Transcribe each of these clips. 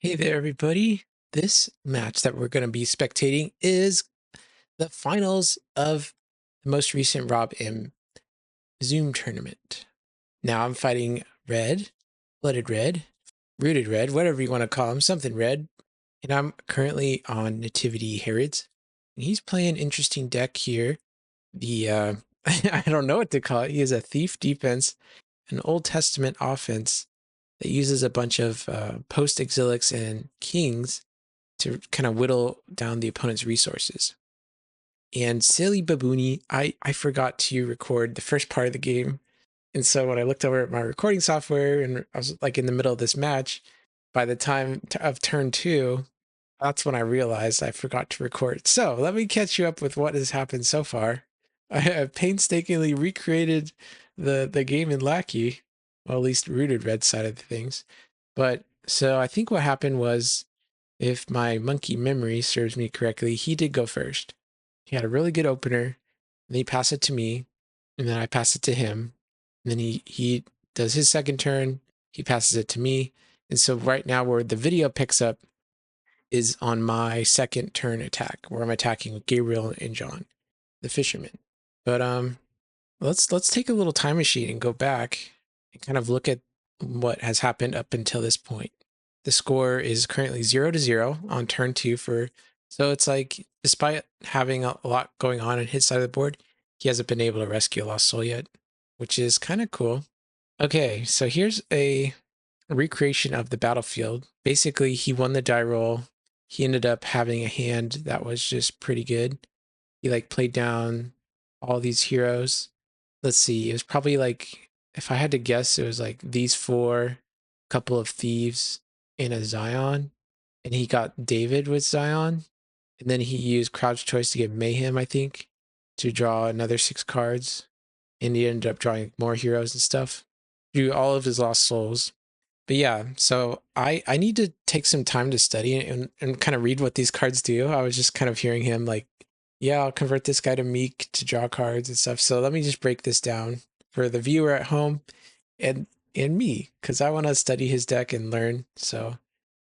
Hey there, everybody. This match that we're going to be spectating is the finals of the most recent RobM Zoom tournament. Now I'm fighting Red, Blooded Red, Rooted Red, whatever you want to call him, something red. And I'm currently on Nativity Herods. And he's playing an interesting deck here. I don't know what to call it. He has a Thief defense, an Old Testament offense that uses a bunch of Postexilics and Kings to kind of whittle down the opponent's resources. And silly Babooni, I forgot to record the first part of the game. And so when I looked over at my recording software and I was like in the middle of this match, by the time of turn 2, that's when I realized I forgot to record. So let me catch you up with what has happened so far. I have painstakingly recreated the game in Lackey, well, at least Rooted Red side of things. But so I think what happened was, if my monkey memory serves me correctly, he did go first. He had a really good opener, and he passed it to me, and then I passed it to him. And then he does his second turn, he passes it to me. And so right now where the video picks up is on my second turn attack, where I'm attacking with Gabriel and John, the fisherman. But let's take a little time machine and go back and kind of look at what has happened up until this point. The score is currently 0-0 on turn 2 so it's like, despite having a lot going on his side of the board, he hasn't been able to rescue a lost soul yet, which is kind of cool. Okay, so here's a recreation of the battlefield. Basically, he won the die roll. He ended up having a hand that was just pretty good. He like played down all these heroes. Let's see, it was probably like, if I had to guess, it was like these four, couple of thieves, and a Zion. And he got David with Zion. And then he used Crouch Choice to get Mayhem, I think, to draw another 6 cards. And he ended up drawing more heroes and stuff. Drew all of his lost souls. But yeah, so I need to take some time to study and kind of read what these cards do. I was just kind of hearing him like, yeah, I'll convert this guy to Meek to draw cards and stuff. So let me just break this down for the viewer at home and me, because I want to study his deck and learn. So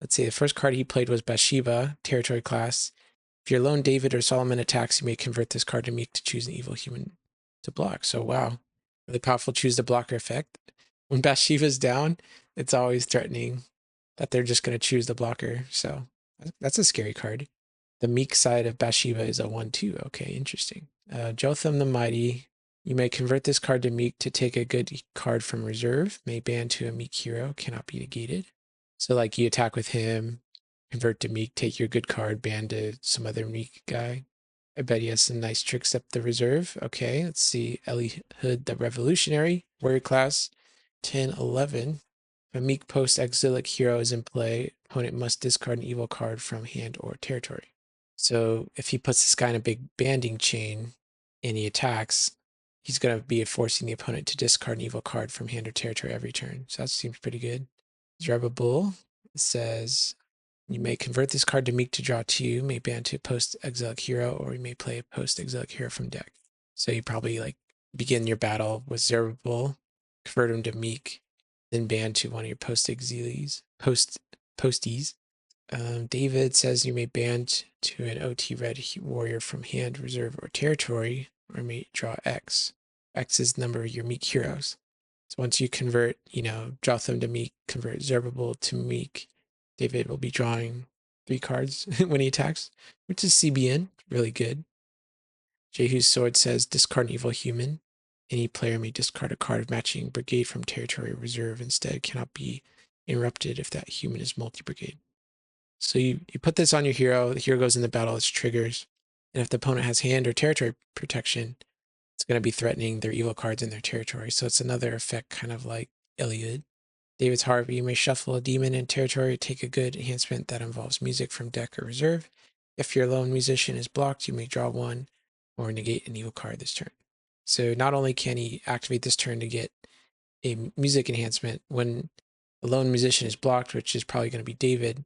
let's see, the first card he played was Bathsheba, territory class. If your lone David or Solomon attacks, you may convert this card to Meek to choose an evil human to block. So wow, really powerful choose the blocker effect. When Bathsheba's down, it's always threatening that they're just going to choose the blocker. So that's a scary card. The Meek side of Bathsheba is a 1-2. Okay, interesting. Jotham the Mighty. You may convert this card to Meek to take a good card from reserve. May ban to a Meek hero. Cannot be negated. So like you attack with him, convert to Meek, take your good card, ban to some other Meek guy. I bet he has some nice tricks up the reserve. Okay, let's see. Eliud the Revolutionary, warrior class, 10-11. If a Meek post-exilic hero is in play, opponent must discard an evil card from hand or territory. So if he puts this guy in a big banding chain and he attacks, he's going to be forcing the opponent to discard an evil card from hand or territory every turn. So that seems pretty good. Zerba Bull says, you may convert this card to Meek to draw 2, may ban to a post-exilic hero, or you may play a post-exilic hero from deck. So you probably like begin your battle with Zerba Bull, convert him to Meek, then ban to one of your posties. David says you may ban to an OT red warrior from hand, reserve, or territory, or may draw X. X is the number of your Meek heroes. So once you convert, Jotham to Meek, convert Zerubbabel to Meek, David will be drawing 3 cards when he attacks, which is CBN, really good. Jehu's sword says discard an evil human. Any player may discard a card of matching brigade from territory reserve. Instead, cannot be interrupted if that human is multi-brigade. So you put this on your hero, the hero goes in the battle, it's triggers. And if the opponent has hand or territory protection, it's going to be threatening their evil cards in their territory. So it's another effect kind of like Iliad. David's Harvey, you may shuffle a demon in territory, take a good enhancement that involves music from deck or reserve. If your lone musician is blocked, you may draw 1 or negate an evil card this turn. So not only can he activate this turn to get a music enhancement, when the lone musician is blocked, which is probably going to be David,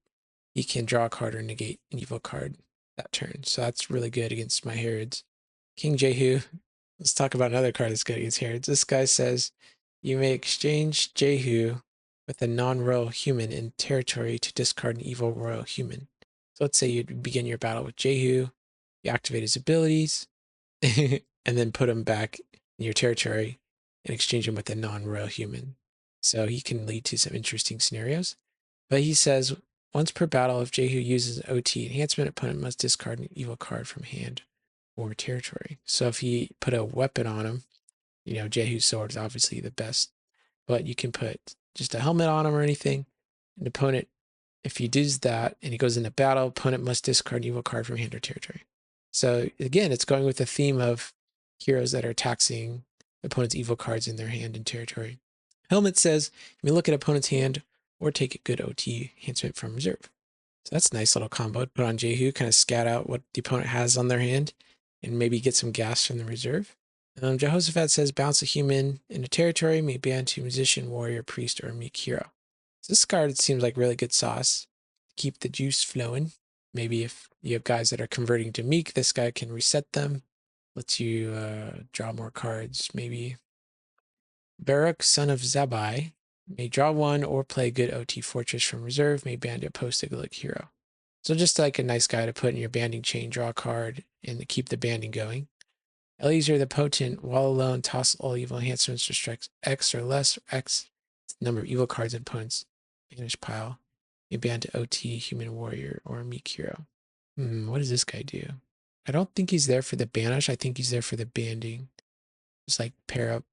he can draw a card or negate an evil card that turn. So that's really good against my Herods. King Jehu, let's talk about another card that's good against Herods. This guy says you may exchange Jehu with a non-royal human in territory to discard an evil royal human. So let's say you begin your battle with Jehu, you activate his abilities, and then put him back in your territory and exchange him with a non-royal human. So he can lead to some interesting scenarios. But he says, once per battle, if Jehu uses an OT enhancement, opponent must discard an evil card from hand or territory. So if he put a weapon on him, Jehu's sword is obviously the best, but you can put just a helmet on him or anything. An opponent, if he does that and he goes into battle, opponent must discard an evil card from hand or territory. So again, it's going with the theme of heroes that are taxing opponent's evil cards in their hand and territory. Helmet says, you may look at opponent's hand or take a good OT enhancement from reserve. So that's a nice little combo to put on Jehu, kind of scat out what the opponent has on their hand and maybe get some gas from the reserve. Jehoshaphat says, bounce a human in a territory, may ban to musician, warrior, priest, or meek hero. So this card seems like really good sauce. Keep the juice flowing. Maybe if you have guys that are converting to meek, this guy can reset them. Lets you draw more cards. Maybe Baruch, son of Zabai, may draw one or play good OT Fortress from reserve, may band a Postexilic hero. So just like a nice guy to put in your banding chain, draw a card, and to keep the banding going. Eliezer the Potent, while alone, toss all evil enhancements to strike X or less, or X the number of evil cards in opponent's banish pile. May band to OT, human warrior, or meek hero. What does this guy do? I don't think he's there for the banish. I think he's there for the banding. Just like pair up,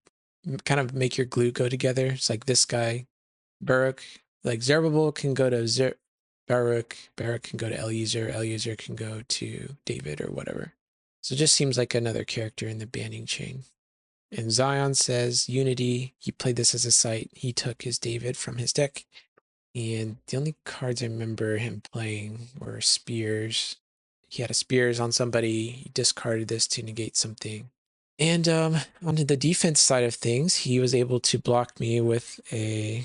kind of make your glue go together. It's like this guy, Baruch, like Zerubbabel can go to Baruch, Baruch can go to Eliezer, Eliezer can go to David or whatever. So it just seems like another character in the banding chain. And Zion says Unity, he played this as a site. He took his David from his deck. And the only cards I remember him playing were Spears. He had a Spears on somebody. He discarded this to negate something. And on the defense side of things, he was able to block me with a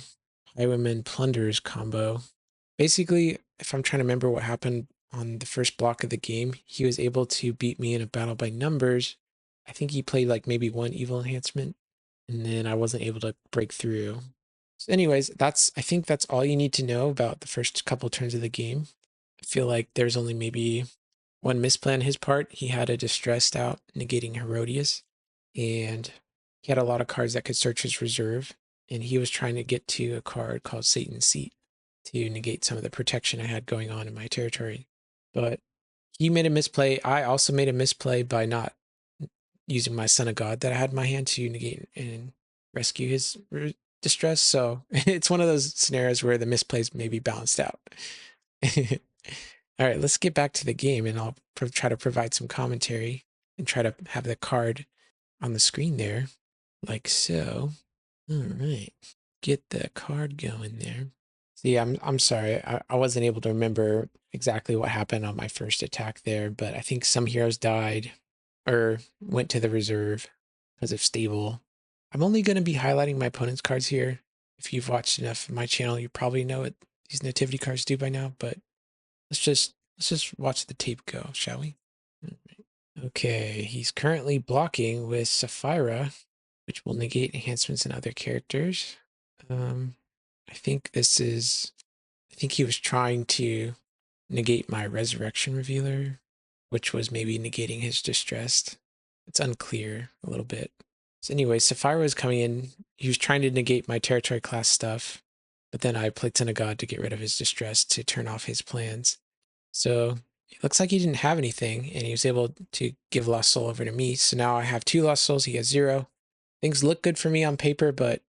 Highwayman Plunderers combo. Basically, if I'm trying to remember what happened on the first block of the game, he was able to beat me in a battle by numbers. I think he played like maybe one evil enhancement, and then I wasn't able to break through. So anyways, I think that's all you need to know about the first couple turns of the game. I feel like there's only maybe one misplan on his part. He had a distressed out negating Herodias, and he had a lot of cards that could search his reserve, and he was trying to get to a card called Satan's Seat to negate some of the protection I had going on in my territory. But he made a misplay. I also made a misplay by not using my Son of God that I had in my hand to negate and rescue his distress. So it's one of those scenarios where the misplays may be balanced out. All right, let's get back to the game, and I'll try to provide some commentary and try to have the card on the screen there, like so. All right, get the card going there. See, I'm sorry, I wasn't able to remember exactly what happened on my first attack there, but I think some heroes died or went to the reserve because of stable. I'm only going to be highlighting my opponent's cards here. If you've watched enough of my channel, you probably know what these nativity cards do by now, but let's just watch the tape go, shall we? Okay, he's currently blocking with Sapphira, which will negate enhancements in other characters. I think he was trying to negate my Resurrection Revealer, which was maybe negating his Distressed. It's unclear a little bit. So anyway, Sapphira was coming in. He was trying to negate my territory class stuff, but then I played Son of God to get rid of his Distress to turn off his plans. So it looks like he didn't have anything, and he was able to give Lost Soul over to me. So now I have 2 Lost Souls. He has 0. Things look good for me on paper, but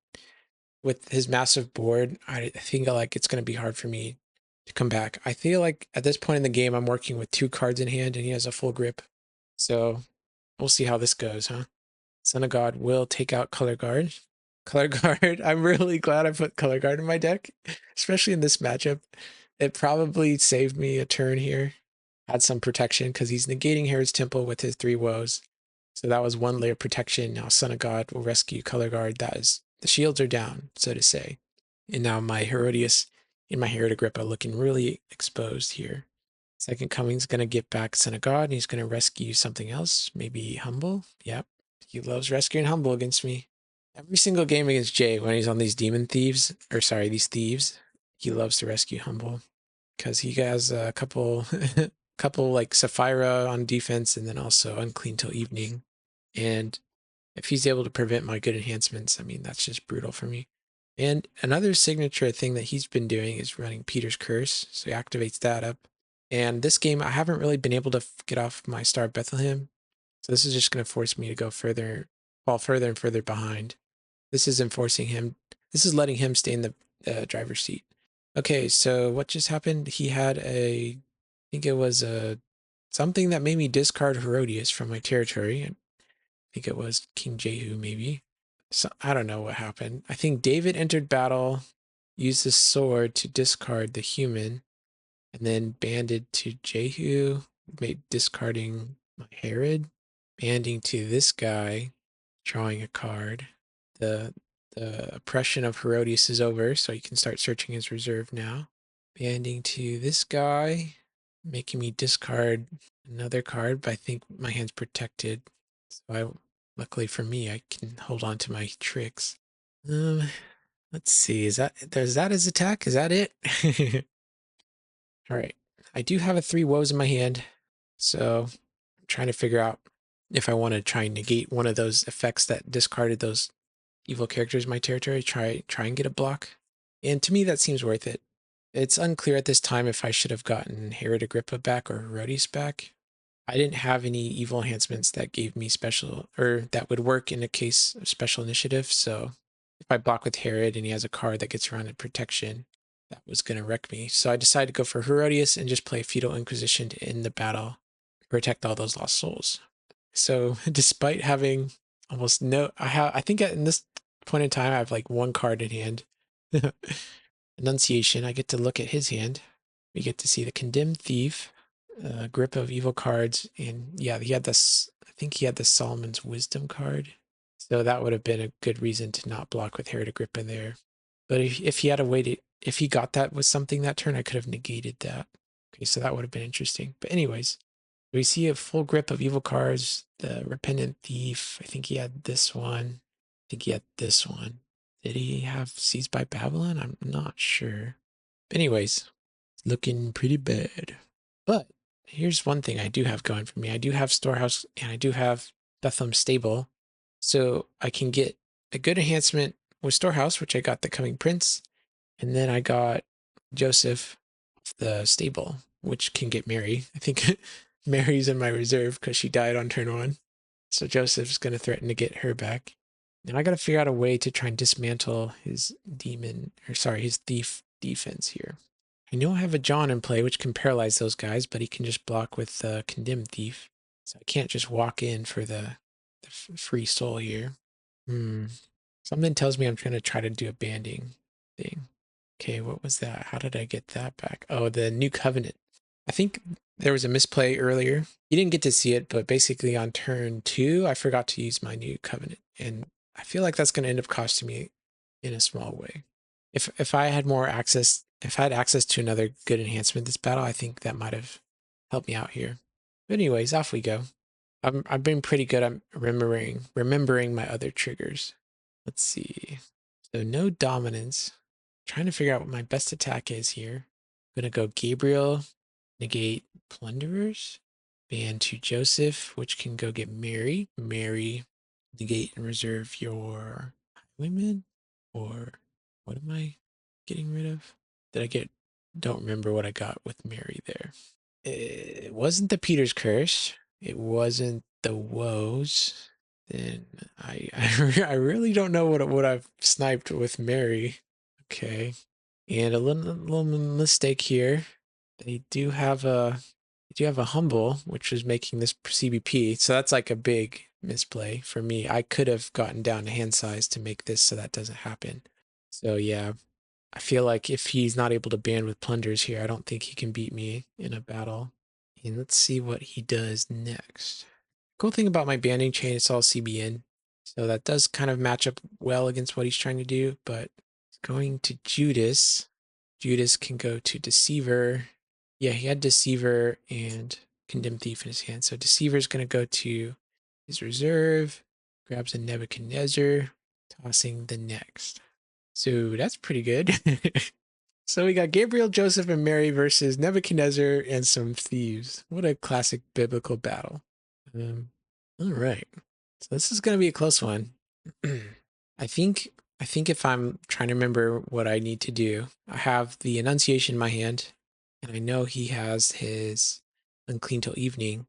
with his massive board, I think like it's going to be hard for me to come back. I feel like at this point in the game, I'm working with 2 cards in hand, and he has a full grip. So we'll see how this goes, huh? Son of God will take out Color Guard. Color Guard, I'm really glad I put Color Guard in my deck, especially in this matchup. It probably saved me a turn here. Had some protection because he's negating Herod's Temple with his 3 woes. So that was 1 layer of protection. Now Son of God will rescue Color Guard. The shields are down, so to say. And now my Herodias and my Herod Agrippa looking really exposed here. Second Coming's going to get back Son of God, and he's going to rescue something else. Maybe Humble. Yep. He loves rescuing Humble against me. Every single game against Jay when he's on these demon thieves, or sorry, these thieves, he loves to rescue Humble because he has a couple, couple like Sapphira on defense and then also Unclean Till Evening. And if he's able to prevent my good enhancements, I mean, that's just brutal for me. And another signature thing that he's been doing is running Peter's Curse. So he activates that up. And this game, I haven't really been able to get off my Star of Bethlehem. So this is just going to force me to go further, fall further and further behind. This is enforcing him. This is letting him stay in the driver's seat. Okay, so what just happened? He had I think it was something that made me discard Herodias from my territory. I think it was King Jehu, maybe. So I don't know what happened. I think David entered battle, used his sword to discard the human, and then banded to Jehu, discarding my Herod, banding to this guy, drawing a card. The the oppression of Herodias is over, so you can start searching his reserve now. Banding to this guy, making me discard another card, but I think my hand's protected. So luckily for me, I can hold on to my tricks. Let's see. Is that his attack? Is that it? All right. I do have a 3 woes in my hand, so I'm trying to figure out if I want to try and negate one of those effects that discarded those evil characters in my territory. Try and get a block. And to me, that seems worth it. It's unclear at this time if I should have gotten Herod Agrippa back or Herodias back. I didn't have any evil enhancements that gave me special, or that would work in a case of special initiative, so if I block with Herod and he has a card that gets around in protection, that was going to wreck me. So I decided to go for Herodias and just play Feudal Inquisition to end the battle, protect all those lost souls. So despite having almost no, I think in this point in time, I have like 1 card in hand. Annunciation, I get to look at his hand. We get to see the Condemned Thief, grip of evil cards, and yeah, he had this, I think he had the Solomon's Wisdom card. So that would have been a good reason to not block with Herod Agrippa there. But if he had a way to, if he got that with something that turn, I could have negated that. Okay, so that would have been interesting. But anyways, we see a full grip of evil cards. The Repentant Thief, I think he had this one. I think he had this one. Did he have Seized by Babylon? I'm not sure. But anyways, looking pretty bad. But here's one thing I do have going for me. I do have Storehouse and I do have Bethlehem Stable. So I can get a good enhancement with Storehouse, which I got the Coming Prince. And then I got Joseph, the Stable, which can get Mary. I think Mary's in my reserve because she died on turn 1. So Joseph's going to threaten to get her back. And I got to figure out a way to try and dismantle his his thief defense here. I know I have a John in play, which can paralyze those guys, but he can just block with the Condemned Thief. So I can't just walk in for the free soul here. Something tells me I'm going to try to do a banding thing. Okay, what was that? How did I get that back? Oh, the New Covenant. I think there was a misplay earlier. You didn't get to see it, but basically on turn 2, I forgot to use my New Covenant. And I feel like that's going to end up costing me in a small way. If I had more access, if I had access to another good enhancement this battle, I think that might have helped me out here. But anyways, off we go. I've been pretty good at remembering my other triggers. Let's see. So no dominance. Trying to figure out what my best attack is here. I'm gonna go Gabriel, negate plunderers, ban to Joseph, which can go get Mary. Mary, negate and reserve your highwayman. Or what am I getting rid of? Don't remember what I got with Mary there. It wasn't the Peter's Curse. It wasn't the woes. Then I really don't know what I've sniped with Mary. Okay. And a little mistake here. They do have a humble, which is making this CBP. So that's like a big misplay for me. I could have gotten down to hand size to make this so that doesn't happen. So yeah, I feel like if he's not able to ban with plunders here, I don't think he can beat me in a battle. And let's see what he does next. Cool thing about my banding chain, it's all CBN. So that does kind of match up well against what he's trying to do, but going to Judas. Judas can go to Deceiver. Yeah, he had Deceiver and Condemned Thief in his hand. So Deceiver is going to go to his reserve, grabs a Nebuchadnezzar. tossing the next. So that's pretty good. So we got Gabriel, Joseph, and Mary versus Nebuchadnezzar and some thieves. What a classic biblical battle. Um, all right. So this is going to be a close one. I think I think if I'm trying to remember what I need to do, I have the Annunciation in my hand, and I know he has his Unclean Till Evening.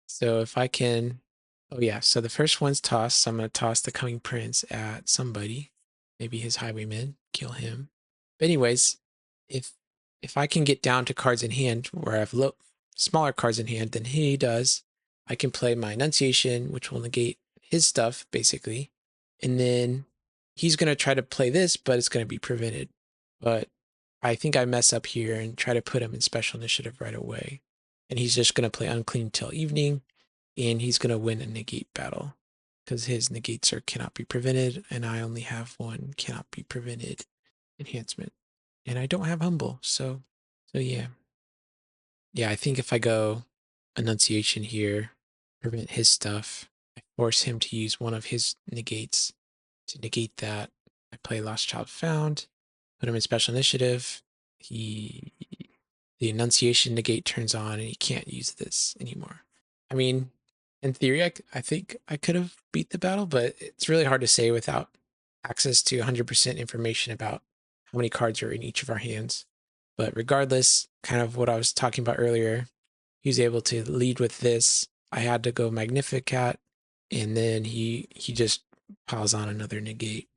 So if I can, oh yeah. So the first one's tossed. So I'm going to toss the Coming Prince at somebody, maybe his Highwayman, kill him. But anyways, if if I can get down to cards in hand where I have smaller cards in hand than he does, I can play my Annunciation, which will negate his stuff basically, and then he's going to try to play this, but it's going to be prevented. But I think I mess up here and try to put him in special initiative right away, and he's just going to play Unclean Till Evening, and he's going to win a negate battle because his negates cannot be prevented, and I only have one cannot be prevented enhancement, and I don't have Humble, so yeah. I think if I go Annunciation here, prevent his stuff, I force him to use one of his negates to negate that. I play Lost Child Found, put him in Special Initiative. The Annunciation negate turns on, and he can't use this anymore. I mean, in theory, I think I could have beat the battle, but it's really hard to say without access to 100% information about how many cards are in each of our hands. But regardless, kind of what I was talking about earlier, he was able to lead with this. I had to go Magnificat, and then he just piles on another negate.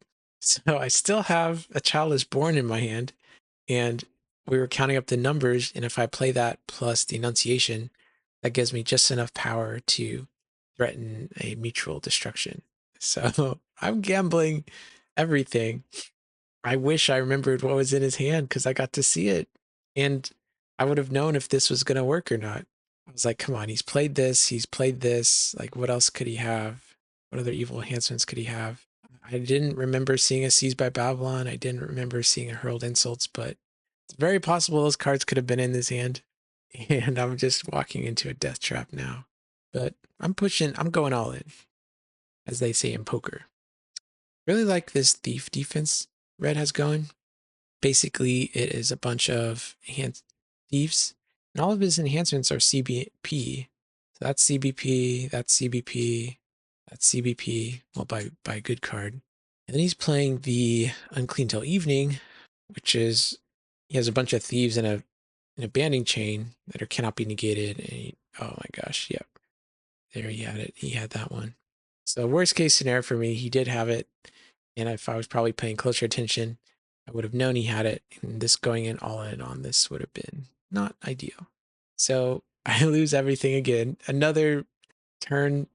So I still have a Child is Born in my hand, and we were counting up the numbers, and if I play that plus the Annunciation, that gives me just enough power to threaten a mutual destruction. So I'm gambling everything. I wish I remembered what was in his hand because I got to see it. And I would have known if this was going to work or not. I was like, come on, he's played this, he's played this. Like, what else could he have? What other evil enhancements could he have? I didn't remember seeing a Seized by Babylon. I didn't remember seeing a Hurled Insults, but it's very possible those cards could have been in his hand. And I'm just walking into a death trap now. But I'm going all in, as they say in poker. Really like this Thief defense Red has going. Basically, it is a bunch of thieves, and all of his enhancements are CBP. So that's CBP, that's CBP, that's CBP. Well, by a good card. And then he's playing the Unclean Till Evening, which is he has a bunch of thieves in a banding chain that cannot be negated. And oh my gosh, yep, there he had it. He had that one. So worst case scenario for me, he did have it, and if I was probably paying closer attention, I would have known he had it, and this going in all in on this would have been not ideal. So I lose everything again. Turn,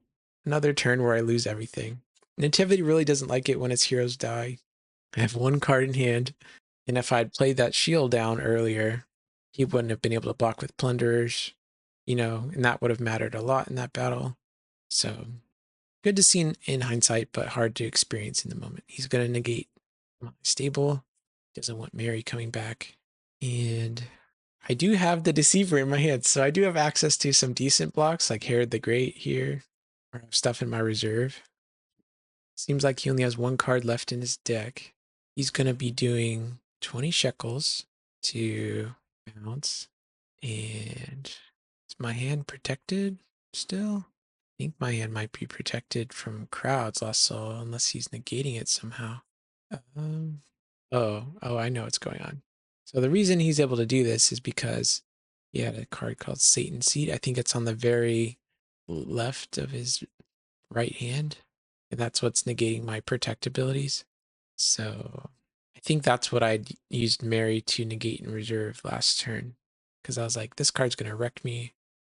another turn where I lose everything. Nativity really doesn't like it when its heroes die. I have one card in hand, and if I'd played that shield down earlier, he wouldn't have been able to block with plunderers, and that would have mattered a lot in that battle. So good to see in hindsight, but hard to experience in the moment. He's going to negate my stable. Doesn't want Mary coming back. And I do have the Deceiver in my hand, so I do have access to some decent blocks like Herod the Great here, or stuff in my reserve. Seems like he only has one card left in his deck. He's going to be doing 20 shekels to bounce. And is my hand protected still? I think my hand might be protected from crowds, Lost Soul, unless he's negating it somehow. Um, oh, I know what's going on. So the reason he's able to do this is because he had a card called Satan's Seed. I think it's on the very left of his right hand, and that's what's negating my protect abilities. So I think that's what I used Mary to negate in reserve last turn, because I was like, this card's going to wreck me.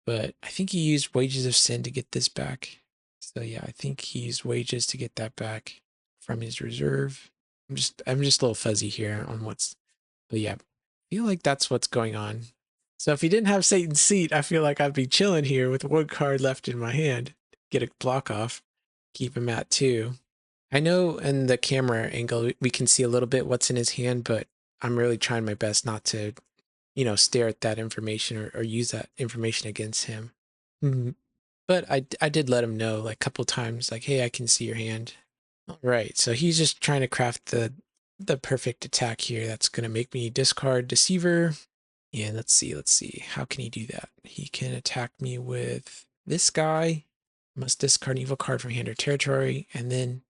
But I think he used Wages of Sin to get this back. So yeah, I think he used Wages to get that back from his reserve. I'm just a little fuzzy here on but yeah, I feel like that's what's going on. So if he didn't have Satan's Seat, I feel like I'd be chilling here with one card left in my hand, get a block off, keep him at 2. I know in the camera angle we can see a little bit what's in his hand, but I'm really trying my best not to, stare at that information or use that information against him. Mhm. But I did let him know like a couple times, like, hey, I can see your hand. All right, so he's just trying to craft the perfect attack here that's going to make me discard Deceiver. And let's see. How can he do that? He can attack me with this guy. Must discard an evil card from hand or territory. And then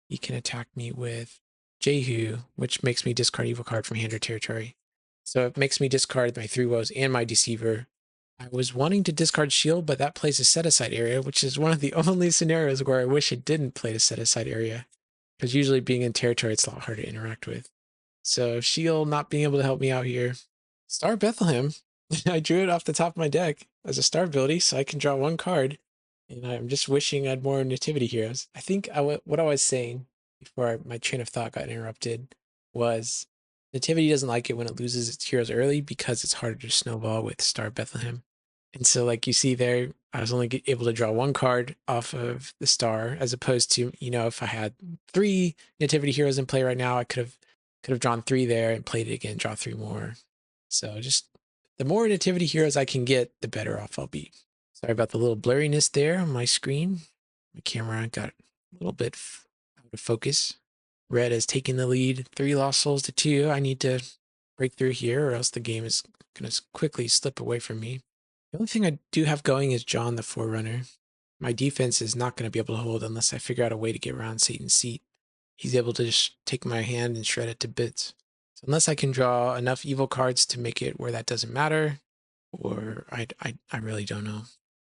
he can attack me with Jehu, which makes me discard evil card from hand or territory. So it makes me discard my three woes and my Deceiver. I was wanting to discard Shield, but that plays a set-aside area, which is one of the only scenarios where I wish it didn't play a set-aside area. Because usually being in territory, it's a lot harder to interact with. So Shield not being able to help me out here. Star Bethlehem. I drew it off the top of my deck as a star ability, so I can draw one card. And I'm just wishing I had more Nativity Heroes. I think what I was saying before my train of thought got interrupted was Nativity doesn't like it when it loses its heroes early because it's harder to snowball with Star Bethlehem. And so, like you see there, I was only able to draw one card off of the star, as opposed to, if I had three Nativity Heroes in play right now, I could have drawn three there and played it again, draw three more. So just the more Nativity Heroes I can get, the better off I'll be. Sorry about the little blurriness there on my screen. My camera got a little bit out of focus. Red has taken the lead, 3 lost souls to 2. I need to break through here, or else the game is going to quickly slip away from me. The only thing I do have going is John the Forerunner. My defense is not going to be able to hold unless I figure out a way to get around Satan's seat. He's able to just take my hand and shred it to bits. So unless I can draw enough evil cards to make it where that doesn't matter, or I really don't know.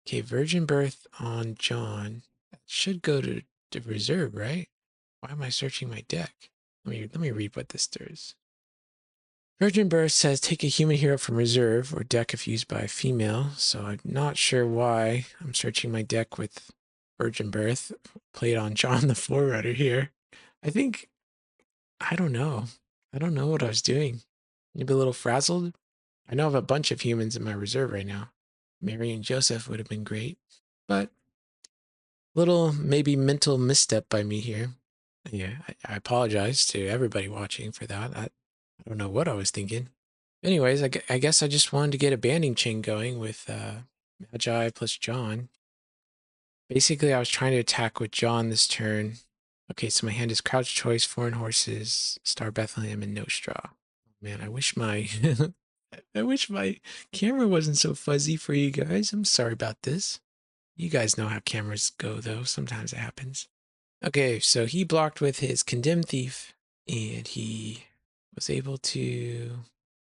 Okay, Virgin Birth on John. That should go to reserve, right? Why am I searching my deck? Let me read what this does. Virgin Birth says take a human hero from reserve or deck if used by a female. So I'm not sure why I'm searching my deck with Virgin Birth played on John the Forerunner here. I don't know. I don't know what I was doing. Maybe a little frazzled. I know I have a bunch of humans in my reserve right now. Mary and Joseph would have been great, but little maybe mental misstep by me here. Yeah, I apologize to everybody watching for that. I don't know what I was thinking. Anyways, I guess I just wanted to get a banding chain going with Magi plus John. Basically, I was trying to attack with John this turn. Okay, so my hand is Crouch Choice, Foreign Horses, Star Bethlehem, and No Straw. Man, I wish my I wish my camera wasn't so fuzzy for you guys. I'm sorry about this. You guys know how cameras go, though. Sometimes it happens. Okay, so he blocked with his Condemned Thief, and he was able to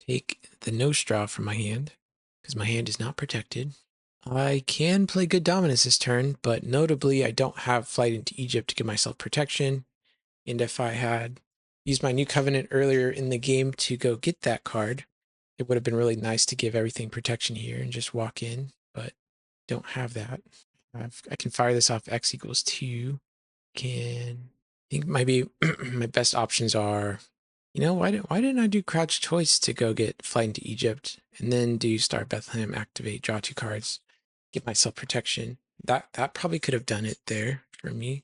take the No Straw from my hand, because my hand is not protected. I can play good Dominus this turn, but notably I don't have Flight into Egypt to give myself protection, and if I had used my New Covenant earlier in the game to go get that card, it would have been really nice to give everything protection here and just walk in, but don't have that. I can fire this off X equals 2. I think maybe my best options are, why didn't I do Crouch Choice to go get Flight into Egypt and then do Star Bethlehem, activate, draw 2 cards, give myself protection? That probably could have done it there for me.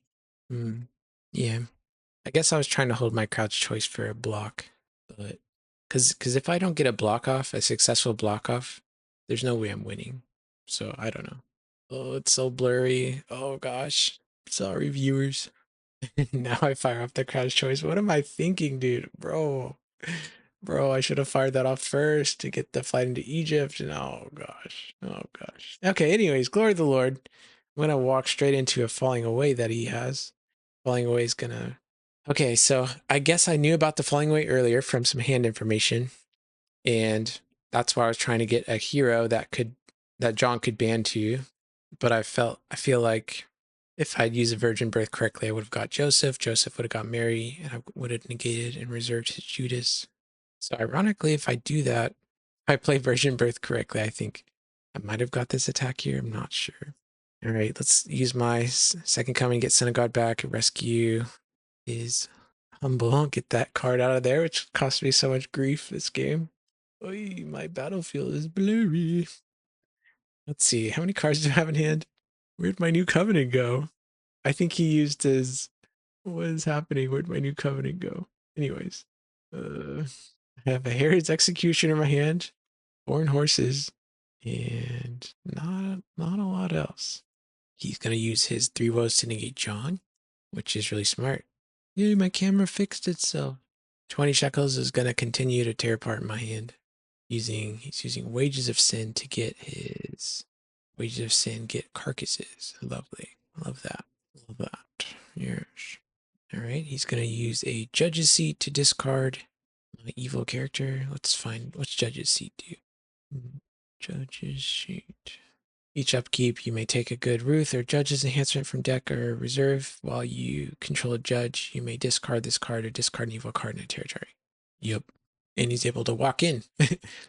Yeah. I guess I was trying to hold my Crouch Choice for a block, but because if I don't get a block off, a successful block off, there's no way I'm winning. So I don't know. Oh, it's so blurry. Oh gosh. Sorry, viewers. Now I fire off the Crouch Choice. What am I thinking, dude? Bro, I should have fired that off first to get the Flight into Egypt. And oh gosh. Oh gosh. Okay, anyways, glory to the Lord. I'm gonna walk straight into a Falling Away that he has. Falling Away is gonna. Okay, so I guess I knew about the Falling Away earlier from some hand information, and that's why I was trying to get a hero that John could ban to. But I feel like if I'd used a Virgin Birth correctly, I would have got Joseph. Joseph would have got Mary, and I would have negated and reserved his Judas. So ironically, if I do that, if I play Virgin Birth correctly, I think I might have got this attack here. I'm not sure. All right, let's use my Second Coming, get Son of God back, rescue is humble. Get that card out of there, which cost me so much grief this game. Oy, my battlefield is blurry. Let's see, how many cards do I have in hand? Where'd my New Covenant go? I think he used his... What is happening? Where'd my New Covenant go? Anyways, I have a Herod's Executioner in my hand, Foreign Horses, and not a lot else. He's gonna use his 3 woes to negate John, which is really smart. Yay, my camera fixed itself. 20 shekels is going to continue to tear apart my hand. He's using Wages of Sin to get his Wages of Sin, get carcasses. Lovely. Love that. Love that. Yes. All right, he's going to use a Judge's Seat to discard my evil character. Let's find, what's Judge's Seat do? Judge's Seat. Each upkeep, you may take a good Ruth or Judge's enhancement from deck or reserve. While you control a judge, you may discard this card or discard an evil card in a territory. Yep. And he's able to walk in.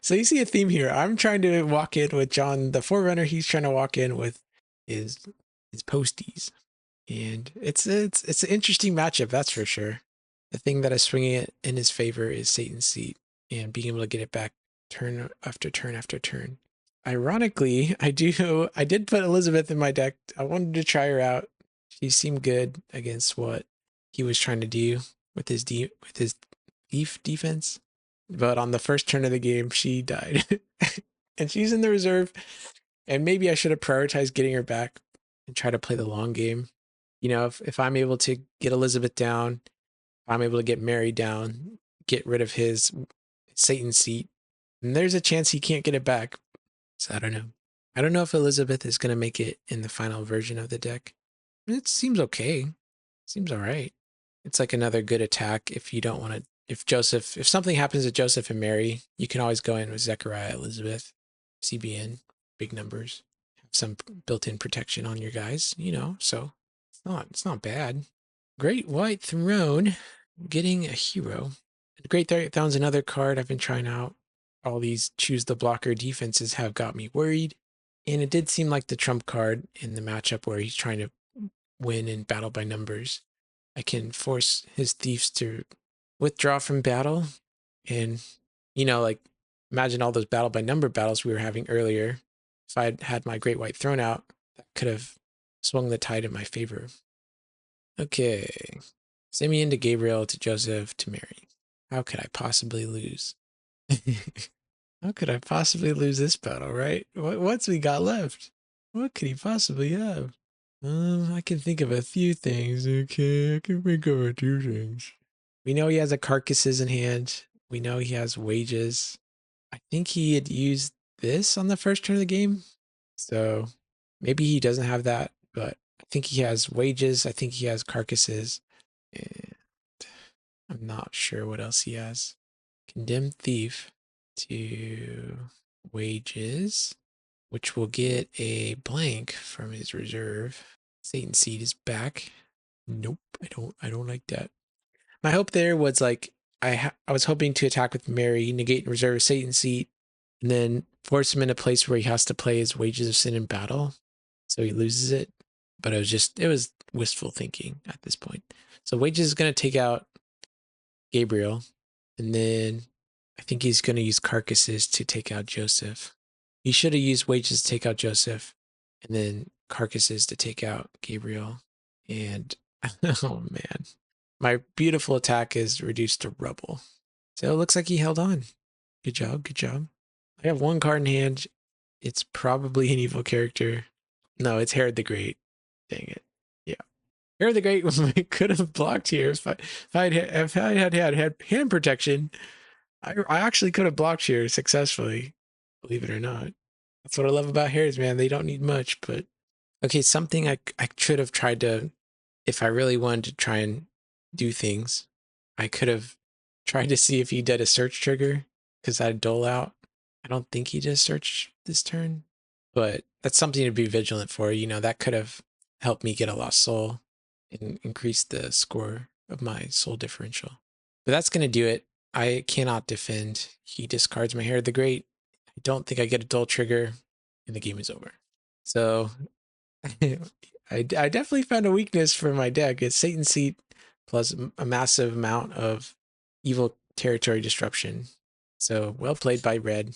So you see a theme here. I'm trying to walk in with John the Forerunner. He's trying to walk in with his posties. And it's an interesting matchup, that's for sure. The thing that is swinging it in his favor is Satan's Seat and being able to get it back turn after turn after turn. Ironically, I did put Elizabeth in my deck. I wanted to try her out. She seemed good against what he was trying to do with his thief defense. But on the first turn of the game, she died. And she's in the reserve. And maybe I should have prioritized getting her back and try to play the long game. You know, if I'm able to get Elizabeth down, if I'm able to get Mary down, get rid of his Satan's Seat, and there's a chance he can't get it back. So I don't know. I don't know if Elizabeth is going to make it in the final version of the deck. It seems okay. Seems all right. It's like another good attack if you don't want to. If something happens to Joseph and Mary, you can always go in with Zechariah, Elizabeth, CBN, big numbers, have some built-in protection on your guys, you know. So it's not bad. Great White Throne, getting a hero. Great Throne is another card I've been trying out. All these choose the blocker defenses have got me worried. And it did seem like the trump card in the matchup where he's trying to win in battle by numbers. I can force his thieves to withdraw from battle. And, you know, like, imagine all those battle by number battles we were having earlier. If I'd had my Great White Throne out, that could have swung the tide in my favor. Okay. Simeon to Gabriel to Joseph to Mary. How could I possibly lose? How could I possibly lose this battle, right? What's we got left? What could he possibly have? I can think of a few things. Okay, I can think of a few things. We know he has a carcasses in hand. We know he has wages. I think he had used this on the first turn of the game. So maybe he doesn't have that, but I think he has wages. I think he has carcasses. And I'm not sure what else he has. Condemned Thief to wages, which will get a blank from his reserve. Satan's Seat is back. Nope, I don't like that. My hope there was like I was hoping to attack with Mary, negate and reserve Satan's Seat, and then force him in a place where he has to play his Wages of Sin in battle, so he loses it. But it was wistful thinking at this point. So Wages is going to take out Gabriel, and then I think he's going to use Carcasses to take out Joseph. He should have used Wages to take out Joseph, and then Carcasses to take out Gabriel. And, oh man, my beautiful attack is reduced to rubble. So it looks like he held on. Good job, good job. I have one card in hand. It's probably an evil character. No, it's Herod the Great. Dang it. Yeah. Herod the Great could have blocked here if I had hand protection. I actually could have blocked here successfully, believe it or not. That's what I love about Herods, man. They don't need much, but okay, something I should have tried to, if I really wanted to try and do things, I could have tried to see if he did a search trigger, because I'd dole out. I don't think he did a search this turn, but that's something to be vigilant for. You know, that could have helped me get a lost soul and increase the score of my soul differential. But that's going to do it. I cannot defend. He discards my Herod the Great. I don't think I get a dull trigger, and the game is over. So I definitely found a weakness for my deck. It's Satan's Seat plus a massive amount of evil territory disruption. So well played by Red.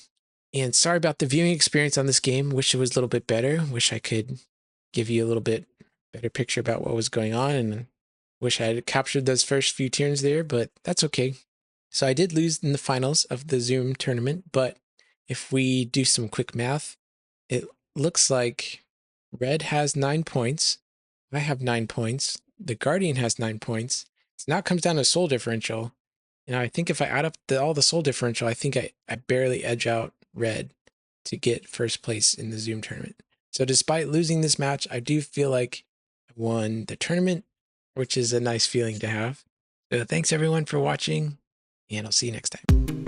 And sorry about the viewing experience on this game. Wish it was a little bit better. Wish I could give you a little bit better picture about what was going on, and wish I had captured those first few turns there, but that's okay. So I did lose in the finals of the Zoom tournament, but if we do some quick math, it looks like Red has 9 points. I have 9 points. The Guardian has 9 points. So now it comes down to soul differential. I think if I add up all the soul differential, I think I barely edge out red to get first place in the Zoom tournament. So despite losing this match, I do feel like I won the tournament, which is a nice feeling to have. So thanks everyone for watching, and I'll see you next time.